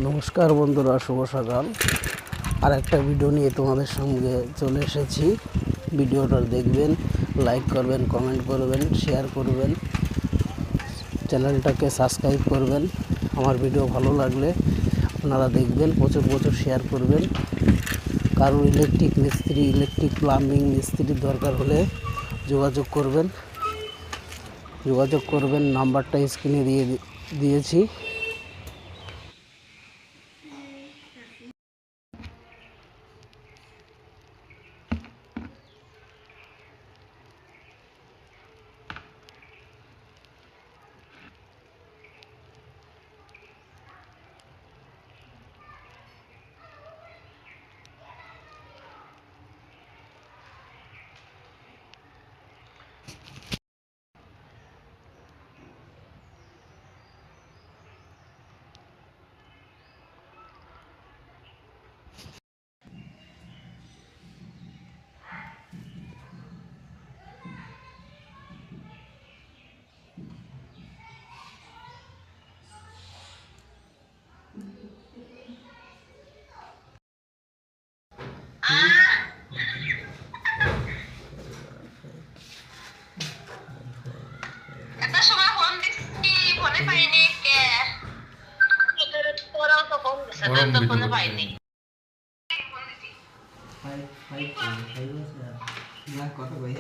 নমস্কার বন্ধুরা, শুভ সকাল। আর একটা ভিডিও নিয়ে তোমাদের সঙ্গে চলে এসেছি। ভিডিওটা দেখবেন, লাইক করবেন, কমেন্ট করবেন, শেয়ার করবেন, চ্যানেলটাকে সাবস্ক্রাইব করবেন। আমার ভিডিও ভালো লাগলে আপনারা দেখবেন, প্রচুর শেয়ার করবেন। কারোর ইলেকট্রিক মিস্ত্রি, ইলেকট্রিক প্লাম্বিং মিস্ত্রির দরকার হলে যোগাযোগ করবেন। নাম্বারটা স্ক্রিনে দিয়েছি। এত সময় ফোন দিচ্ছি, ফোনে পাইনি কে? তোরাও তো ফোন দিছে, তোর তো ফোনে পাইনি। কথা কই